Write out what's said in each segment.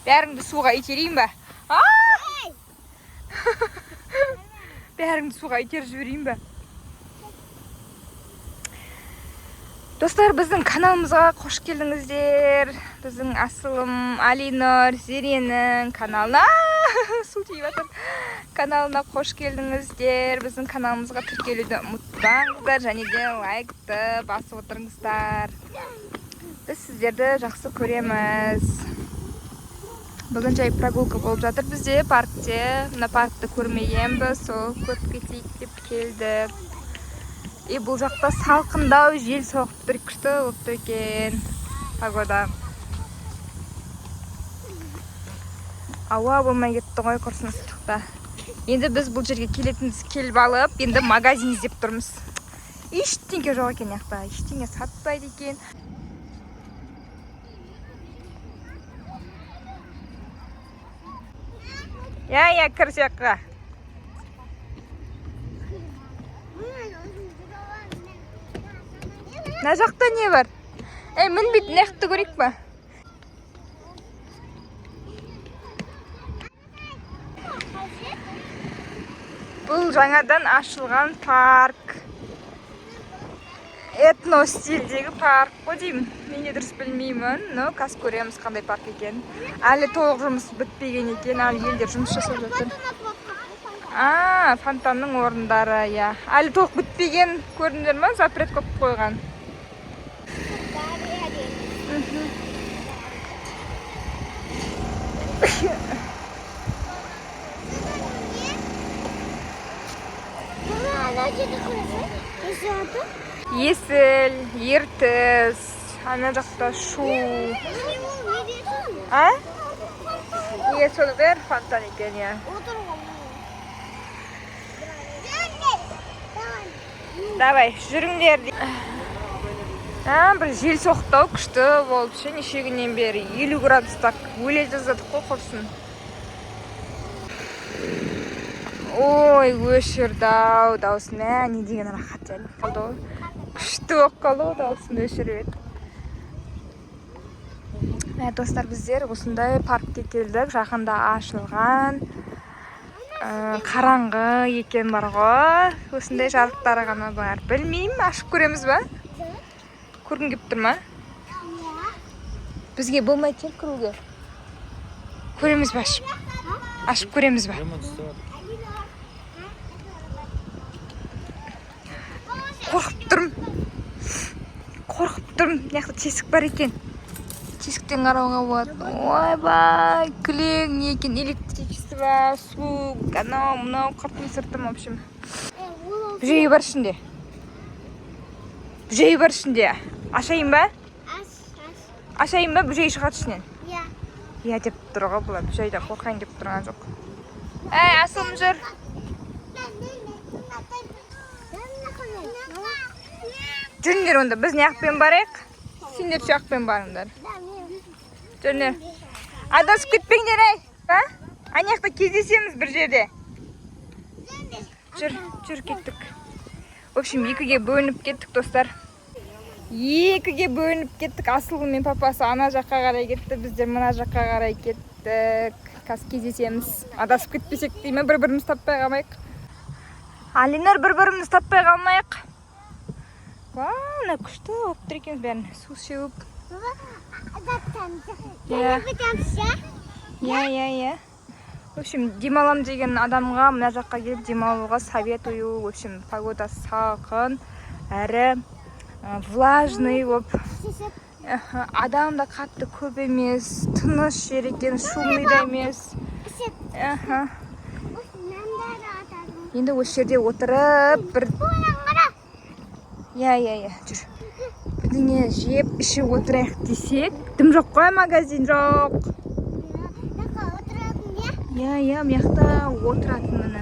Бәріңді суға итерейін ба? Бәріңді суға итеріп жіберейін ба? Достар, біздің каналымызға қош келдіңіздер. Біздің Асылым, Алинор, Зеренің каналына су тиіп жатыр. Каналына қош келдіңіздер. Біздің каналымызға тіркелуді ұмытпаңыздар және де лайкты басып отырыңыздар. Біз сіздерді жақсы көреміз. Бүгін жай прогулка болып жатыр бізде паркте. Мына паркты көрмегенбіз, сол көп кетейік деп келдік. И бұл жақта салқындау, жел соғып тұр, күшті болып тұр екен погода. Ауа болмай кетті ғой, құрсын ыстықта. Енді біз бұл жерге келетініміз келіп алып, енді магазин іздеп тұрмыз. Ештеңе жоқ екен яқта, ештеңе сатпайды екен. Я, кір жаққа. Мына жақта не бар? Мінбейді, нақты көрейік па? Бұл жаңадан ашылған парк. Этно стилдегі парк қой деймін. Мен де дұрыс білмеймін, но қазір көреміз қандай парк екен. Әлі толық жұмыс бітпеген екен, әлі елдер жұмыс жасап жатыр. Фонтанның орындары, я. Әлі толық бітпеген көрдіңдер ма? Запрет көп қойған. Есіл, ертіс, ана жақта шу. Сол бер фонтан екен, я. Давай, жүріңдер. Бір жел соқтау күшті болып, неше күннен бері 50 градустак өле жаздадық қой құрсын. Ой, өшірді-ау, даусын, не деген рахат жәлі қалды ғой. Күшті оқ қалды ғой, даусын өшіріп еді. Достар, біздер осындай паркке келдік, жақында ашылған. Қараңғы екен бар ғой, осындай жарықтары ғана бар. Білмеймін, ашып көреміз ба? Көргің кеп тұр ма? Бізге болмайды жер кіруге. Көреміз ба ашып? Ашып көреміз ба? Қорқып тұрмын. Яқты тесік бар екен. Тесіктен қарауға болады. Ой-бай, күлең не екен, электричество ба, су, анау, мынау, қыртым сыртым, в общем. Бүжей бар ішінде. Бүжей бар ішінде. Ашайын ба? Ашайын ба, бүжей шығады ішінен? Я деп тұрға бұла, бүжейді қорқайын деп тұрған жоқ. Асылым жүр. Жүріңдер онда, біз не ақпен барайық? Сендер шақпен барыңдар. Жүріңдер. Адасып кетпеңдер, Анаяқта кездесеміз бір жерде. Жүр кеттік. В общем, екіге бөлініп кеттік, достар. Екіге бөлініп кеттік. Асылым мен папасы ана жаққа қарай кетті, біздер мына жаққа қарай кеттік. Қазір кездесеміз. Адасып кетпесек дейме, бір-біріміз таппай қалмайық. Алинор, бір-біріміз таппай қалмайық. Вау, күшті болып тұр екен бәрін. Су шеуіп. Я. В общем, демалам деген адамға мына жаққа келіп демалуға советую. В общем, погода салқын, әрі влажный болып. Адам да қатты көп емес, тыныш жер екен, шумный да емес. Енді осы жерде отырып, бір... Я, жүр. Бірдеңе жеп, ішіп отырайық десек, дым жоқ қой, магазин жоқ. Я, мияқта отыратын мұны.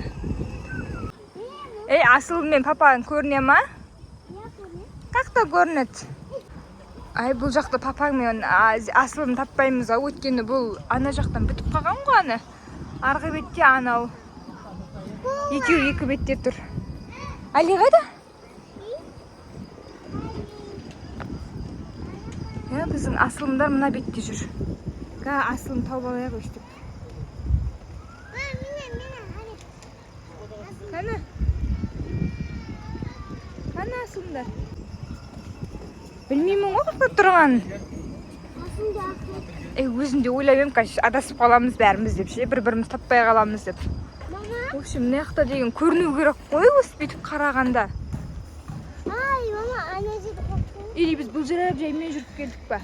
Асылым мен папаң көріне ма? Қақта көрінеді? Бұл жақта папаң мен Асылым таппаймыз, өткені бұл ана жақтан бітіп қалған ғой аны. Арғы бетте анау. Екеу екі бетте тұр. Али қайда? Біздің Асылымдар мына бетте жүр. Асылым тауып алайық өстіп. Қана асылымдар. Білмеймін ғой қақта тұрған. Өзімде ойлаймын, конечно, адасып қаламыз бәріміз деп ше, бір-біріміз таппай қаламыз деп. В общем, мына жақта деген көріну керек қой, осы бүйтіп қарағанда. Или біз бұл жерде жаймен жүріп келдік па?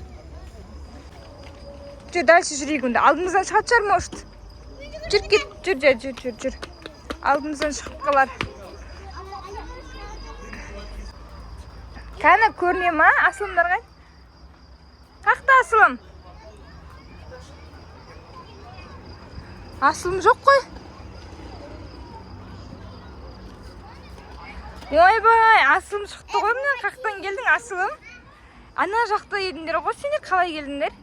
Жүр, дальше жүрейік онда. Алдымыздан шығады шығар, может. Жүр, кет, жүр. Алдымыздан шығып қалар. Кәні көріне ма? Асылымдар қайт? Қақта асылым? Асылым жоқ қой. Ойбай, асылым шықты ғой мына. Қақтан келдің асылым? Ана жақта едіңдер ғой, сендер қалай келдіңдер?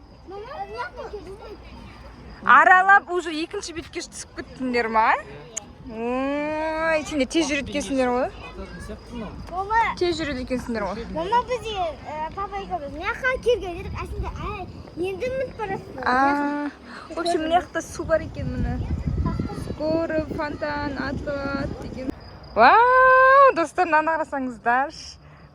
Аралап, уже екінші бетке түсіп кеттіңдер ма? Ой, сендер тез жүреді екенсіңдер ғой? Тез жүреді екенсіңдер ғой? Мама бізде папа екеуміз мына жаққа келген едік, әсінде енді мініп барасың. В общем, мына жақта су бар екен міне. Скоро фонтан атылады деген. Вау, достар, мынаны қарасаңыздар.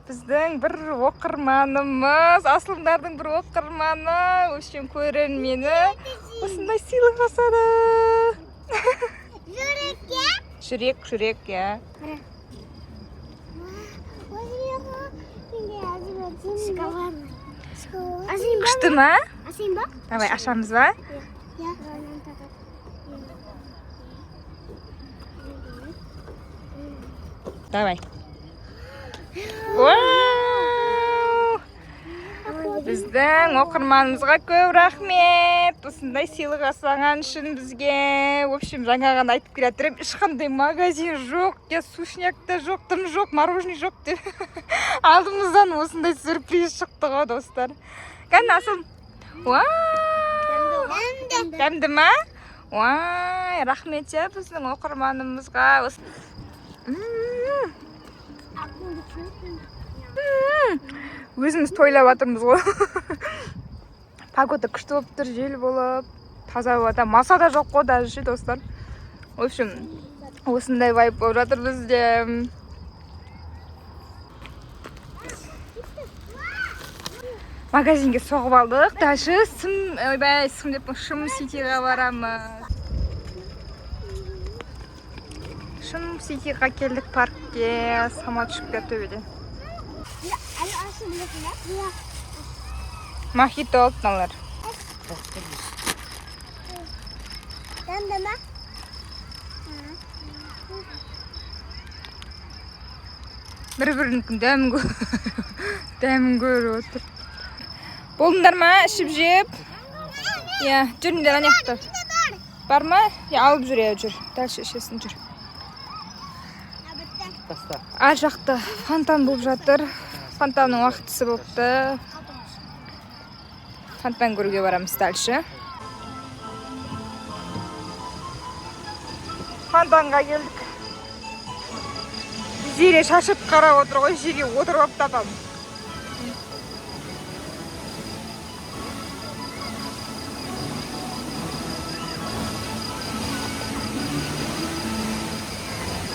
Біздің бір оқырманымыз, асылымдардың бір оқырманы, в общем, көрермені осындай сыйлық жасады. Жүрек, я. Күшті ма? Ашайын ба? Давай, ашамыз ба? Давай. Біздің оқырманымызға көп рахмет. Осындай сыйлық жасаған үшін бізге. В общем, жаңа ғана айтып келе жатырмын, ешқандай магазин жоқ, я сушняк та жоқ, тым жоқ, мороженый жоқ деп. Алдымыздан осындай сюрприз шықты ғой, достар. Кәні асыл. Дәмді ма? Вай, рахмет я біздің оқырманымызға. Өзіміз тойлап жатырмыз ғой. Погода күшті болып тұр, жел болып, таза ауада, маса да жоқ қой даже ше, достар. В общем, осындай вайб болып жатыр бізде. Магазинге соғып алдық. Дальше Шым Ситиға барамыз. Шым Ситиға келдік паркке, самолет ұшып келді төбеден. Мохито алыпталар. Дәмді ма? Бір-бірінікін дәмін көріп отыр. Болдыңдар ма? Ішіп жеп? Жүріңдер анаяқта. Бар ма? Алып жүр, жүр. Дальше ішесін жүр. Ар жақта фонтан болып жатыр. Фонтанның уақытысы болыпты. Фонтан көруге барамыз дальше. Фонтанға келдік. Зере шашып қарап отыр ғой, жерге отырып апты апам.